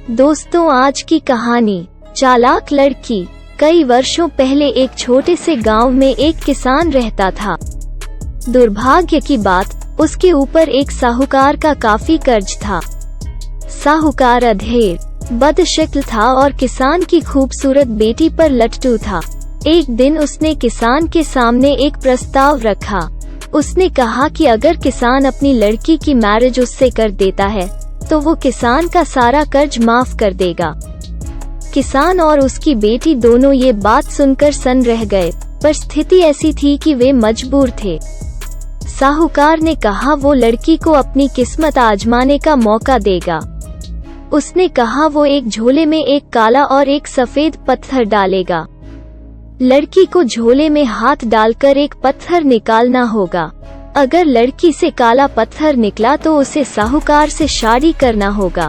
दोस्तों, आज की कहानी चालाक लड़की। कई वर्षों पहले एक छोटे से गांव में एक किसान रहता था। दुर्भाग्य की बात, उसके ऊपर एक साहूकार का काफी कर्ज था। साहूकार अधेड़, बदशक्ल था और किसान की खूबसूरत बेटी पर लट्टू था। एक दिन उसने किसान के सामने एक प्रस्ताव रखा। उसने कहा कि अगर किसान अपनी लड़की की मैरिज उससे कर देता है तो वो किसान का सारा कर्ज माफ कर देगा। किसान और उसकी बेटी दोनों ये बात सुनकर सन्न रह गए, पर स्थिति ऐसी थी कि वे मजबूर थे। साहूकार ने कहा वो लड़की को अपनी किस्मत आजमाने का मौका देगा। उसने कहा वो एक झोले में एक काला और एक सफेद पत्थर डालेगा। लड़की को झोले में हाथ डालकर एक पत्थर निकालना होगा। अगर लड़की से काला पत्थर निकला तो उसे साहूकार से शादी करना होगा।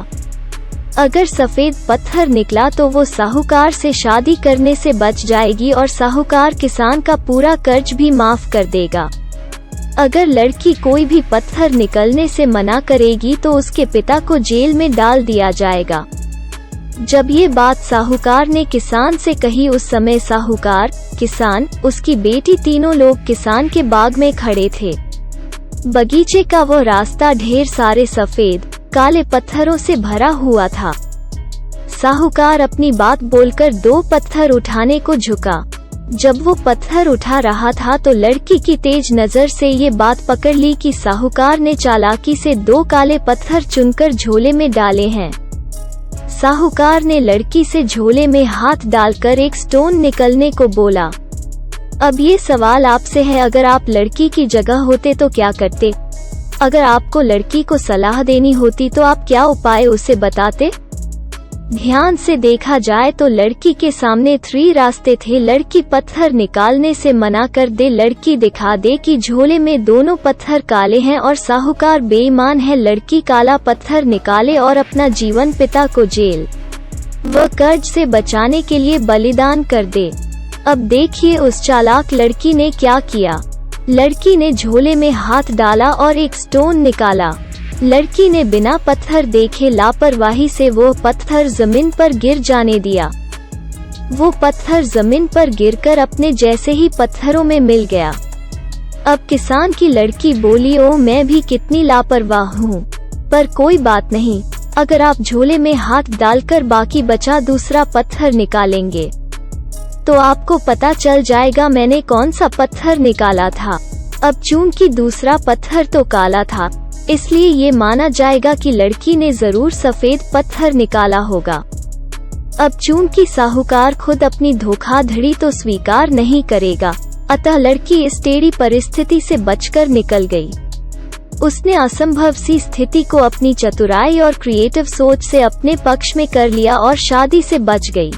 अगर सफेद पत्थर निकला तो वो साहूकार से शादी करने से बच जाएगी और साहूकार किसान का पूरा कर्ज भी माफ कर देगा। अगर लड़की कोई भी पत्थर निकलने से मना करेगी तो उसके पिता को जेल में डाल दिया जाएगा। जब ये बात साहूकार ने किसान से कही, उस समय साहूकार, किसान, उसकी बेटी तीनों लोग किसान के बाग में खड़े थे। बगीचे का वो रास्ता ढेर सारे सफेद काले पत्थरों से भरा हुआ था। साहूकार अपनी बात बोलकर दो पत्थर उठाने को झुका। जब वो पत्थर उठा रहा था तो लड़की की तेज नजर से ये बात पकड़ ली कि साहूकार ने चालाकी से दो काले पत्थर चुनकर झोले में डाले हैं। साहूकार ने लड़की से झोले में हाथ डालकर एक स्टोन निकलने को बोला। अब ये सवाल आपसे है, अगर आप लड़की की जगह होते तो क्या करते? अगर आपको लड़की को सलाह देनी होती तो आप क्या उपाय उसे बताते? ध्यान से देखा जाए तो लड़की के सामने 3 रास्ते थे। लड़की पत्थर निकालने से मना कर दे, लड़की दिखा दे कि झोले में दोनों पत्थर काले हैं और साहूकार बेईमान है, लड़की काला पत्थर निकाले और अपना जीवन पिता को जेल व कर्ज से बचाने के लिए बलिदान कर दे। अब देखिए उस चालाक लड़की ने क्या किया। लड़की ने झोले में हाथ डाला और एक स्टोन निकाला। लड़की ने बिना पत्थर देखे लापरवाही से वो पत्थर जमीन पर गिर जाने दिया। वो पत्थर जमीन पर गिरकर अपने जैसे ही पत्थरों में मिल गया। अब किसान की लड़की बोली, ओ मैं भी कितनी लापरवाह हूँ, पर कोई बात नहीं, अगर आप झोले में हाथ डालकर बाकी बचा दूसरा पत्थर निकालेंगे तो आपको पता चल जाएगा मैंने कौन सा पत्थर निकाला था। अब चूंकि दूसरा पत्थर तो काला था, इसलिए ये माना जाएगा कि लड़की ने जरूर सफेद पत्थर निकाला होगा। अब चूंकि साहूकार खुद अपनी धोखाधड़ी तो स्वीकार नहीं करेगा, अतः लड़की इस टेढ़ी परिस्थिति से बचकर निकल गई। उसने असंभव सी स्थिति को अपनी चतुराई और क्रिएटिव सोच से अपने पक्ष में कर लिया और शादी से बच गई।